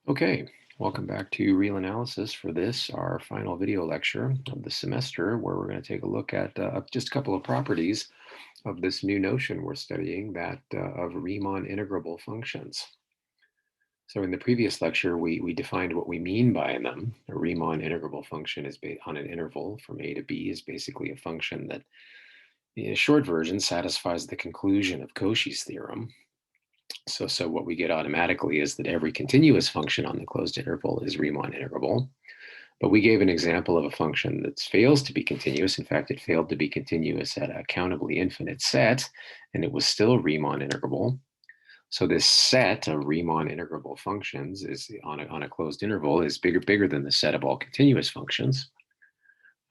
Okay, welcome back to Real Analysis for this, our final video lecture of the semester, where we're going to take a look at just a couple of properties of this new notion we're studying, that of Riemann integrable functions. So in the previous lecture, we defined what we mean by them. A Riemann integrable function is based on an interval from a to b is basically a function that, in a short version, satisfies the conclusion of Cauchy's theorem. So what we get automatically is that every continuous function on the closed interval is Riemann integrable. But we gave an example of a function that fails to be continuous. In fact, it failed to be continuous at a countably infinite set, and it was still Riemann integrable. So this set of Riemann integrable functions is on a closed interval is bigger than the set of all continuous functions.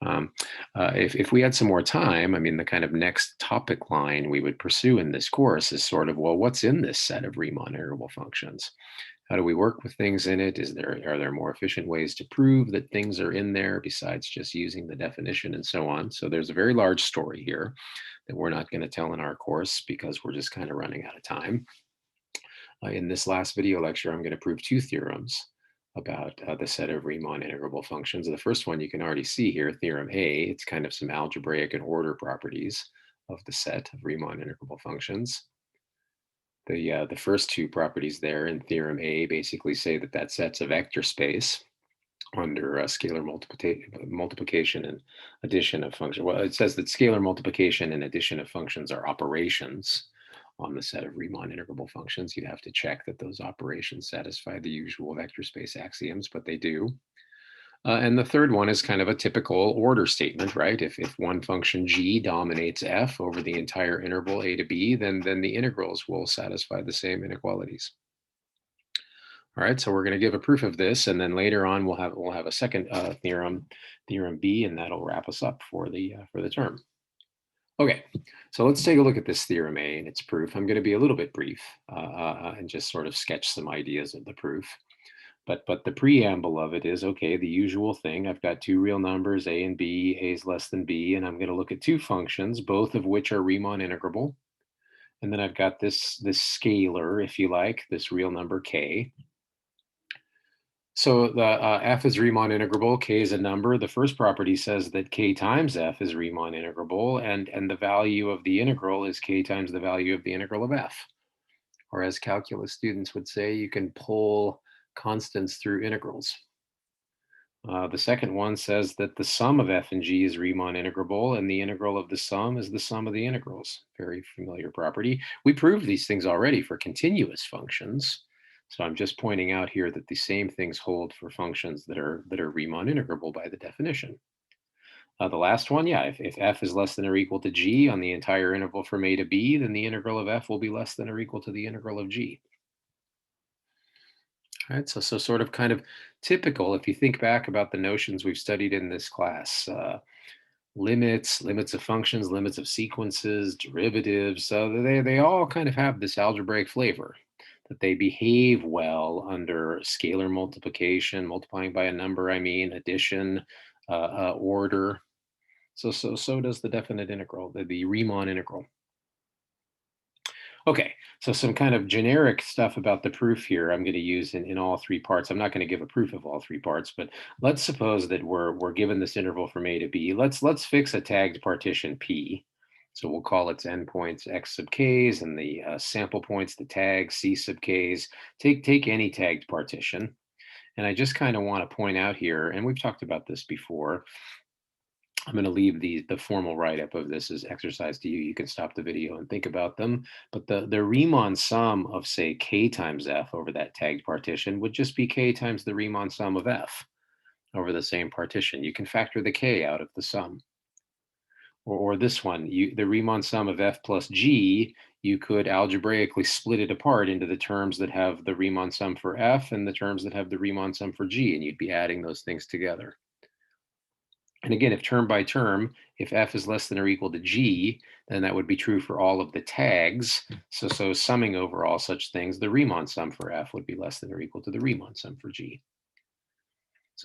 Um, if we had some more time, I mean, the kind of next topic line we would pursue in this course is sort of, well, what's in this set of Riemann integrable functions? How do we work with things in it? Are there more efficient ways to prove that things are in there besides just using the definition and so on? So there's a very large story here that we're not going to tell in our course because we're just kind of running out of time. In this last video lecture, I'm going to prove two theorems about the set of Riemann integrable functions. The first one you can already see here, theorem A. It's kind of some algebraic and order properties of the set of Riemann integrable functions. The first two properties there in theorem A basically say that that set's a vector space under scalar multiplication and addition of functions. Well, it says that scalar multiplication and addition of functions are operations on the set of Riemann integrable functions. You'd have to check that those operations satisfy the usual vector space axioms, but they do. And the third one is kind of a typical order statement, right? If one function g dominates f over the entire interval a to b, then the integrals will satisfy the same inequalities. All right, so we're going to give a proof of this, and then later on we'll have a second theorem, theorem B, and that'll wrap us up for the term. Okay, so let's take a look at this theorem A and its proof. I'm going to be a little bit brief and just sort of sketch some ideas of the proof. But the preamble of it is, okay, the usual thing. I've got two real numbers, a and b, a is less than b, and I'm going to look at two functions, both of which are Riemann integrable. And then I've got this scalar, if you like, this real number k. So the f is Riemann integrable, k is a number. The first property says that k times f is Riemann integrable, and the value of the integral is k times the value of the integral of f. Or as calculus students would say, you can pull constants through integrals. The second one says that the sum of f and g is Riemann integrable, and the integral of the sum is the sum of the integrals. Very familiar property. We proved these things already for continuous functions. So I'm just pointing out here that the same things hold for functions that are Riemann integrable by the definition. The last one, yeah, if f is less than or equal to g on the entire interval from a to b, then the integral of f will be less than or equal to the integral of g. All right, so sort of kind of typical if you think back about the notions we've studied in this class. Limits of functions, limits of sequences, derivatives. So they all kind of have this algebraic flavor, that they behave well under scalar multiplication, multiplying by a number, I mean, addition, order. So does the definite integral, the Riemann integral. Okay, so some kind of generic stuff about the proof here I'm going to use in all three parts. I'm not going to give a proof of all three parts, but let's suppose that we're given this interval from a to b. Let's fix a tagged partition P. So we'll call its endpoints x sub k's and the sample points, the tag c sub k's. Take any tagged partition. And I just kind of want to point out here, and we've talked about this before, I'm going to leave the formal write-up of this as exercise to you. You can stop the video and think about them. But the Riemann sum of, say, k times f over that tagged partition would just be k times the Riemann sum of f over the same partition. You can factor the k out of the sum. Or this one, the Riemann sum of f plus g, you could algebraically split it apart into the terms that have the Riemann sum for f and the terms that have the Riemann sum for g, and you'd be adding those things together. And again, if term by term, if f is less than or equal to g, then that would be true for all of the tags. So summing over all such things, the Riemann sum for f would be less than or equal to the Riemann sum for g.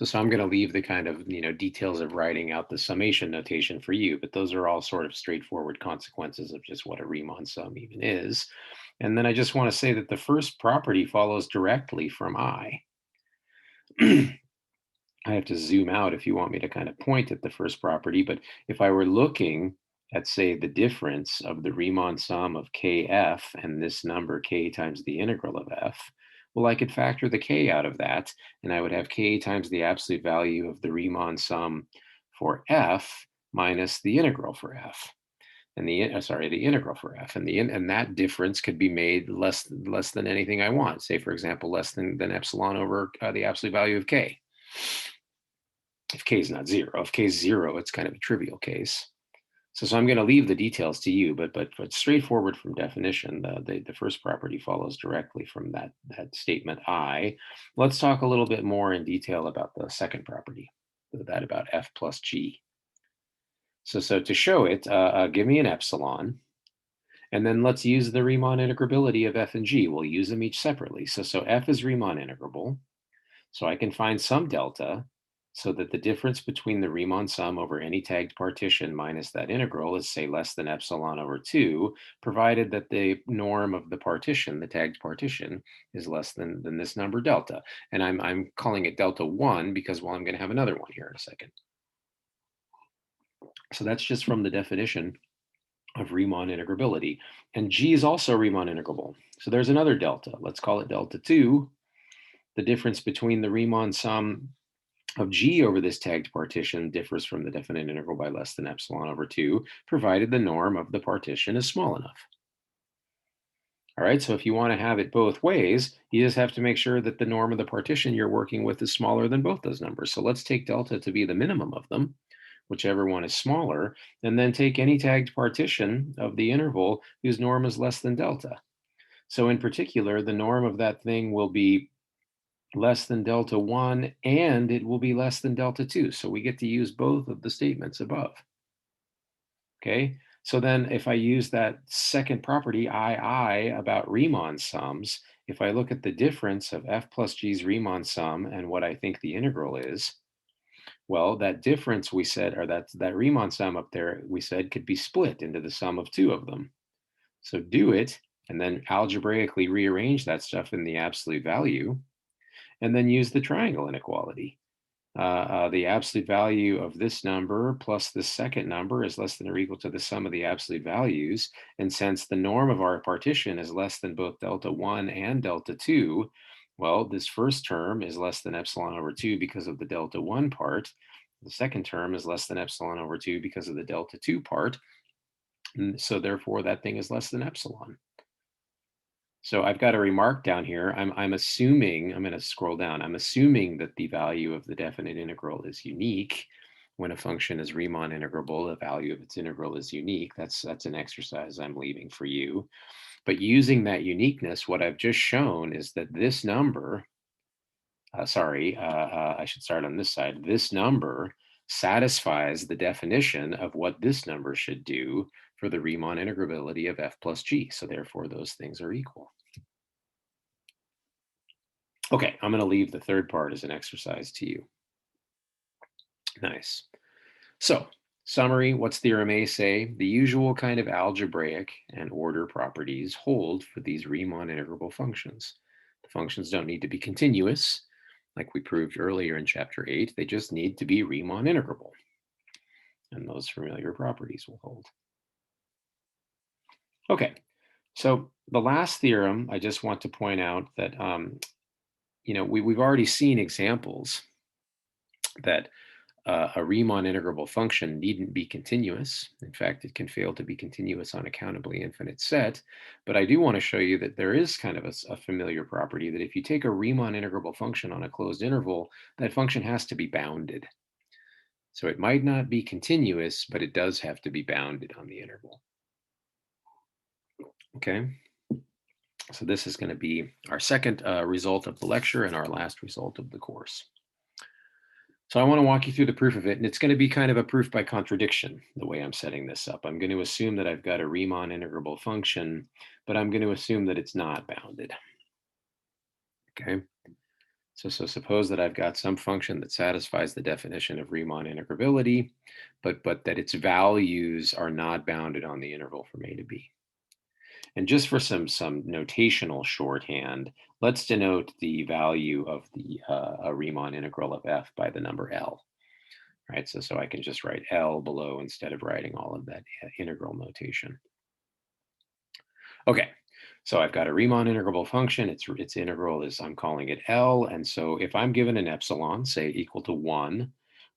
So I'm going to leave the kind of details of writing out the summation notation for you, but those are all sort of straightforward consequences of just what a Riemann sum even is. And then I just want to say that the first property follows directly from I. I have to zoom out if you want me to kind of point at the first property, but if I were looking at, say, the difference of the Riemann sum of kf and this number k times the integral of f, well, I could factor the k out of that, and I would have k times the absolute value of the Riemann sum for f minus the integral for f. And the integral for f, and that difference could be made less than anything I want. Say, for example, less than epsilon over the absolute value of k. If k is not zero, if k is zero, it's kind of a trivial case. So I'm going to leave the details to you, but straightforward from definition, the first property follows directly from that statement I. Let's talk a little bit more in detail about the second property, that about f plus g. So to show it, give me an epsilon, and then let's use the Riemann integrability of f and g. We'll use them each separately. So f is Riemann integrable. So I can find some delta so that the difference between the Riemann sum over any tagged partition minus that integral is, say, less than epsilon over 2, provided that the norm of the partition, the tagged partition, is less than this number delta. And I'm calling it delta 1 because, well, I'm going to have another one here in a second. So that's just from the definition of Riemann integrability. And G is also Riemann integrable. So there's another delta. Let's call it delta 2. The difference between the Riemann sum of G over this tagged partition differs from the definite integral by less than epsilon over 2, provided the norm of the partition is small enough. All right, so if you want to have it both ways, you just have to make sure that the norm of the partition you're working with is smaller than both those numbers. So let's take delta to be the minimum of them, whichever one is smaller, and then take any tagged partition of the interval whose norm is less than delta. So in particular, the norm of that thing will be less than delta 1, and it will be less than delta 2. So we get to use both of the statements above. Okay, so then if I use that second property, II, about Riemann sums, if I look at the difference of f plus g's Riemann sum and what I think the integral is, well, that difference we said, or that Riemann sum up there, we said could be split into the sum of two of them. So do it, and then algebraically rearrange that stuff in the absolute value, and then use the triangle inequality. The absolute value of this number plus the second number is less than or equal to the sum of the absolute values. And since the norm of our partition is less than both delta 1 and delta 2, well, this first term is less than epsilon over 2 because of the delta 1 part. The second term is less than epsilon over 2 because of the delta 2 part. And so therefore, that thing is less than epsilon. So I've got a remark down here. I'm assuming, I'm going to scroll down. I'm assuming that the value of the definite integral is unique. When a function is Riemann integrable, the value of its integral is unique. That's an exercise I'm leaving for you. But using that uniqueness, what I've just shown is that this number, I should start on this side. This number satisfies the definition of what this number should do for the Riemann integrability of f plus g. So therefore, those things are equal. Okay, I'm going to leave the third part as an exercise to you. Nice. So, summary, what's theorem A say? The usual kind of algebraic and order properties hold for these Riemann integrable functions. The functions don't need to be continuous, like we proved earlier in chapter 8. They just need to be Riemann integrable. And those familiar properties will hold. Okay, so the last theorem, I just want to point out that we've already seen examples that a Riemann integrable function needn't be continuous. In fact, it can fail to be continuous on a countably infinite set. But I do want to show you that there is kind of a familiar property that if you take a Riemann integrable function on a closed interval, that function has to be bounded. So it might not be continuous, but it does have to be bounded on the interval. Okay. So this is going to be our second result of the lecture and our last result of the course. So I want to walk you through the proof of it, and it's going to be kind of a proof by contradiction, the way I'm setting this up. I'm going to assume that I've got a Riemann integrable function, but I'm going to assume that it's not bounded. Okay. So suppose that I've got some function that satisfies the definition of Riemann integrability, but that its values are not bounded on the interval from a to b. And just for some notational shorthand, let's denote the value of the a Riemann integral of f by the number L, right? So I can just write L below instead of writing all of that integral notation. Okay, so I've got a Riemann integrable function. Its integral is, I'm calling it L. And so if I'm given an epsilon, say equal to 1,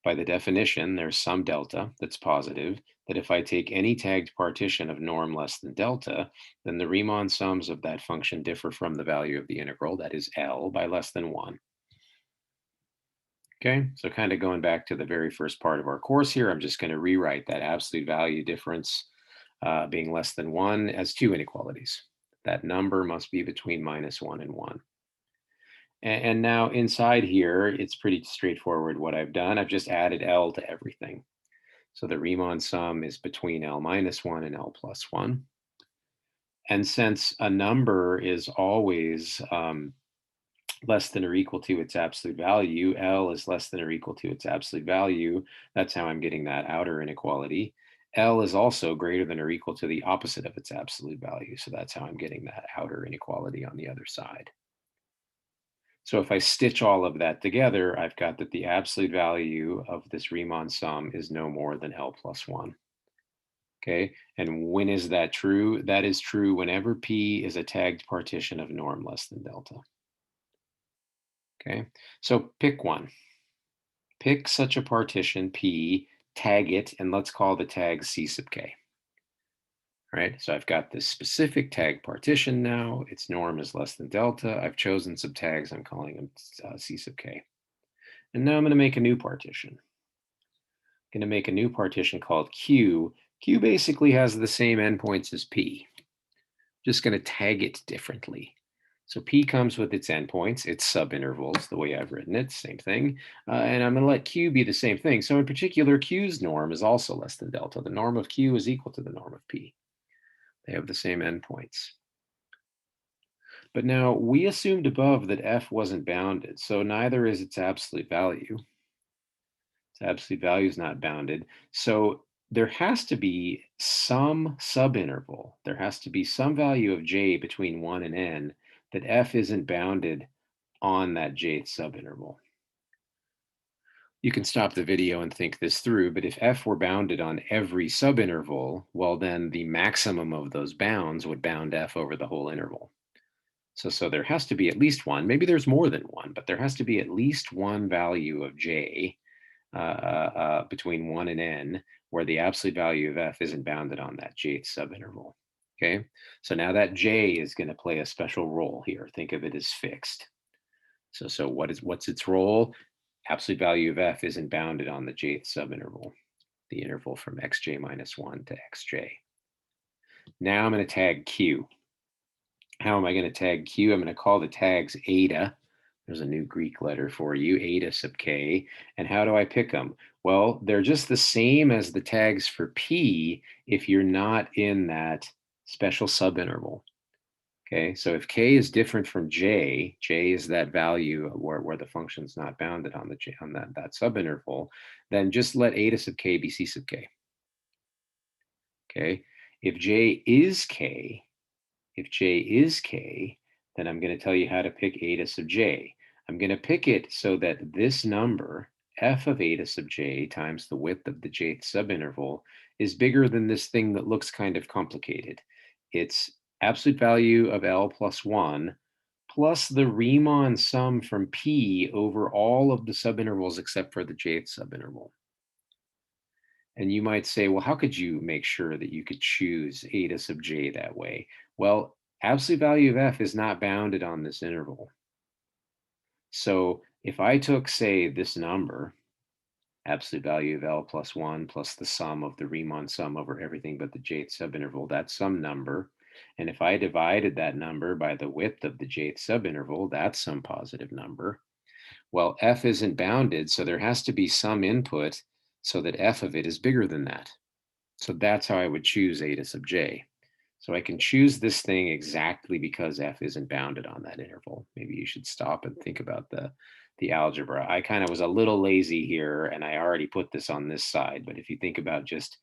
by the definition, there's some delta that's positive, that if I take any tagged partition of norm less than delta, then the Riemann sums of that function differ from the value of the integral, that is L, by less than 1. Okay, so kind of going back to the very first part of our course here, I'm just going to rewrite that absolute value difference being less than 1 as two inequalities. That number must be between -1 and 1. And now inside here, it's pretty straightforward what I've done. I've just added L to everything. So the Riemann sum is between L minus 1 and L plus 1. And since a number is always less than or equal to its absolute value, L is less than or equal to its absolute value. That's how I'm getting that outer inequality. L is also greater than or equal to the opposite of its absolute value. So that's how I'm getting that outer inequality on the other side. So if I stitch all of that together, I've got that the absolute value of this Riemann sum is no more than L plus 1. Okay, and when is that true? That is true whenever P is a tagged partition of norm less than delta. Okay, so pick one. Pick such a partition P, tag it, and let's call the tag C sub k. Right, so I've got this specific tag partition now. Its norm is less than delta. I've chosen some tags. I'm calling them C sub k. And now I'm going to make a new partition. I'm going to make a new partition called Q. Q basically has the same endpoints as P. Just going to tag it differently. So P comes with its endpoints, its subintervals, the way I've written it, same thing. And I'm going to let Q be the same thing. So in particular, Q's norm is also less than delta. The norm of Q is equal to the norm of P. They have the same endpoints. But now we assumed above that F wasn't bounded, so neither is its absolute value. Its absolute value is not bounded. So there has to be some subinterval. There has to be some value of j between 1 and n that f isn't bounded on that jth subinterval. You can stop the video and think this through, but if f were bounded on every subinterval, well, then the maximum of those bounds would bound f over the whole interval. So there has to be at least one. Maybe there's more than one, but there has to be at least one value of j between 1 and n, where the absolute value of f isn't bounded on that jth subinterval. Okay, so now that j is going to play a special role here. Think of it as fixed. So what's its role? Absolute value of f isn't bounded on the jth subinterval, the interval from xj minus 1 to xj. Now I'm going to tag q. How am I going to tag q? I'm going to call the tags eta. There's a new Greek letter for you, eta sub k. And how do I pick them? Well, they're just the same as the tags for P if you're not in that special subinterval. Okay, so if k is different from j is that value where the function's not bounded on that subinterval, then just let eta sub k be C sub k. Okay, if j is k, then I'm going to tell you how to pick eta sub j. I'm going to pick it so that this number, f of eta sub j times the width of the jth subinterval, is bigger than this thing that looks kind of complicated. It's absolute value of L plus 1 plus the Riemann sum from P over all of the subintervals except for the jth subinterval. And you might say, well, how could you make sure that you could choose eta sub j that way? Well, absolute value of f is not bounded on this interval. So if I took, say, this number, absolute value of L plus 1 plus the sum of the Riemann sum over everything but the jth subinterval, that's some number. And if I divided that number by the width of the jth subinterval, that's some positive number. Well, f isn't bounded, so there has to be some input so that f of it is bigger than that. So that's how I would choose eta sub j. So I can choose this thing exactly because f isn't bounded on that interval. Maybe you should stop and think about the algebra. I kind of was a little lazy here, and I already put this on this side. But if you think about just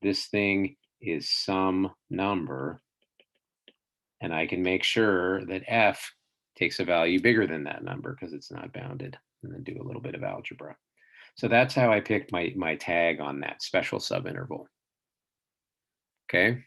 this thing is some number And I can make sure that f takes a value bigger than that number because it's not bounded, and then do a little bit of algebra. So that's how I picked my tag on that special subinterval. Okay.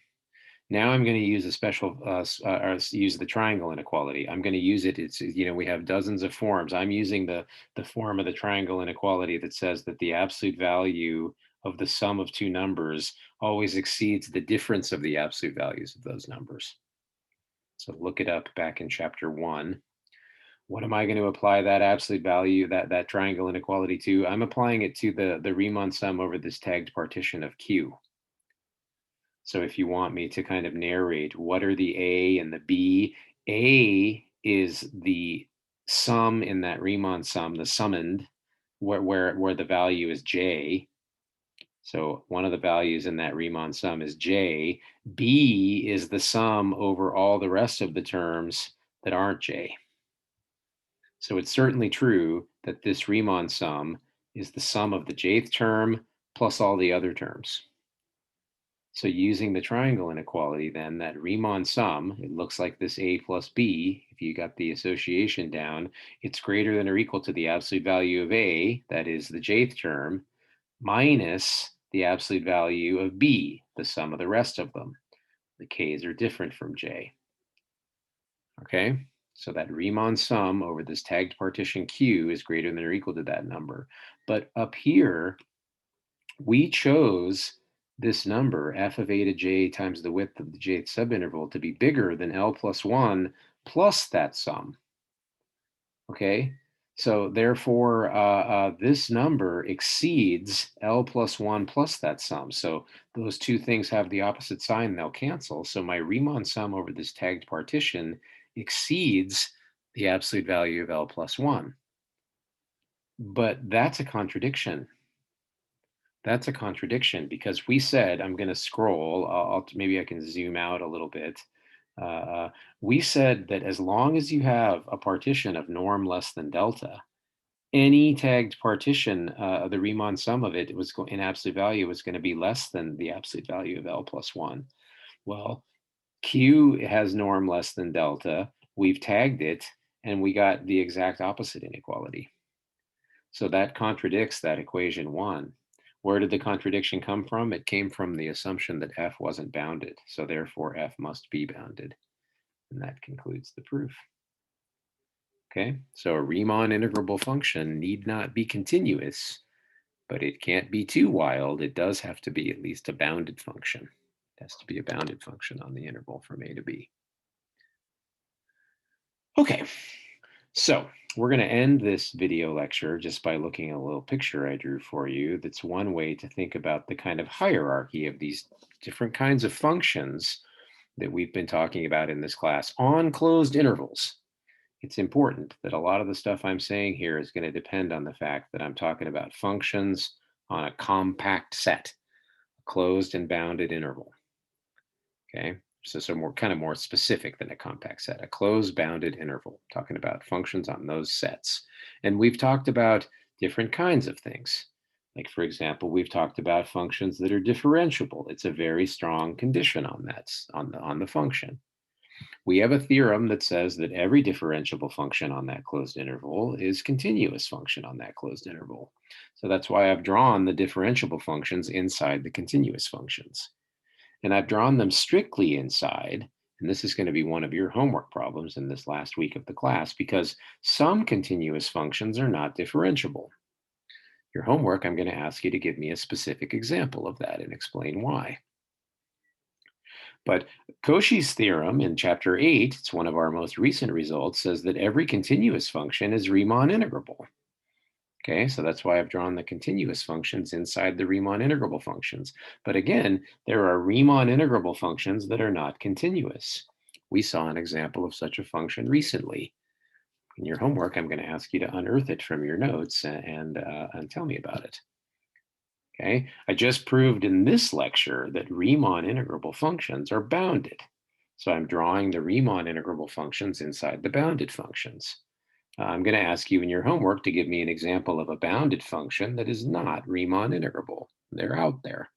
Now I'm going to use a special, or use the triangle inequality. I'm going to use it. It's, we have dozens of forms. I'm using the form of the triangle inequality that says that the absolute value of the sum of two numbers always exceeds the difference of the absolute values of those numbers. So look it up back in chapter 1. What am I going to apply that absolute value, that triangle inequality to? I'm applying it to the Riemann sum over this tagged partition of Q. So if you want me to kind of narrate what are the A and the B, A is the sum in that Riemann sum, the summand, where the value is J. So one of the values in that Riemann sum is J. B is the sum over all the rest of the terms that aren't J. So it's certainly true that this Riemann sum is the sum of the jth term plus all the other terms. So using the triangle inequality, then that Riemann sum, it looks like this A plus B, if you got the association down, it's greater than or equal to the absolute value of A, that is the jth term, minus the absolute value of B, the sum of the rest of them. The K's are different from J. Okay, so that Riemann sum over this tagged partition Q is greater than or equal to that number. But up here, we chose this number, f of a to j times the width of the jth subinterval, to be bigger than L plus 1 plus that sum. Okay, so therefore, this number exceeds L plus 1 plus that sum. So those two things have the opposite sign, they'll cancel. So my Riemann sum over this tagged partition exceeds the absolute value of L plus 1. But that's a contradiction. That's a contradiction because we said, I'm going to scroll, maybe I can zoom out a little bit. We said that as long as you have a partition of norm less than delta, any tagged partition, the Riemann sum of it was in absolute value was going to be less than the absolute value of L plus 1. Well, Q has norm less than delta. We've tagged it, and we got the exact opposite inequality. So that contradicts that equation 1. Where did the contradiction come from? It came from the assumption that f wasn't bounded. So therefore, f must be bounded. And that concludes the proof. Okay, so a Riemann integrable function need not be continuous, but it can't be too wild. It does have to be at least a bounded function. It has to be a bounded function on the interval from a to b. Okay, so we're going to end this video lecture just by looking at a little picture I drew for you. That's one way to think about the kind of hierarchy of these different kinds of functions that we've been talking about in this class on closed intervals. It's important that a lot of the stuff I'm saying here is going to depend on the fact that I'm talking about functions on a compact set, a closed and bounded interval. Okay, so more specific than a compact set, a closed bounded interval, talking about functions on those sets. And we've talked about different kinds of things. Like, for example, we've talked about functions that are differentiable. It's a very strong condition on that, on the function. We have a theorem that says that every differentiable function on that closed interval is continuous function on that closed interval. So that's why I've drawn the differentiable functions inside the continuous functions. And I've drawn them strictly inside, and this is going to be one of your homework problems in this last week of the class, because some continuous functions are not differentiable. Your homework, I'm going to ask you to give me a specific example of that and explain why. But Cauchy's theorem in chapter 8, it's one of our most recent results, says that every continuous function is Riemann integrable. Okay, so that's why I've drawn the continuous functions inside the Riemann integrable functions. But again, there are Riemann integrable functions that are not continuous. We saw an example of such a function recently. In your homework, I'm going to ask you to unearth it from your notes and tell me about it. Okay, I just proved in this lecture that Riemann integrable functions are bounded. So I'm drawing the Riemann integrable functions inside the bounded functions. I'm going to ask you in your homework to give me an example of a bounded function that is not Riemann integrable. They're out there.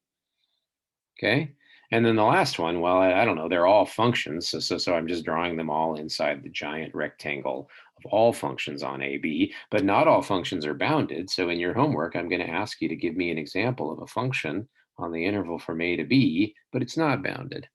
Okay, And then the last one, well, I don't know, they're all functions. So I'm just drawing them all inside the giant rectangle of all functions on AB, but not all functions are bounded. So in your homework, I'm going to ask you to give me an example of a function on the interval from A to B, but it's not bounded.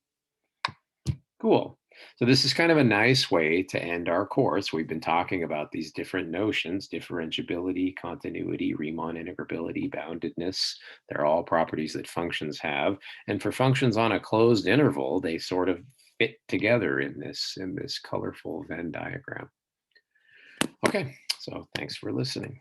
Cool. So this is kind of a nice way to end our course. We've been talking about these different notions: differentiability, continuity, Riemann integrability, boundedness. They're all properties that functions have. And for functions on a closed interval, they sort of fit together in this colorful Venn diagram. Okay, so thanks for listening.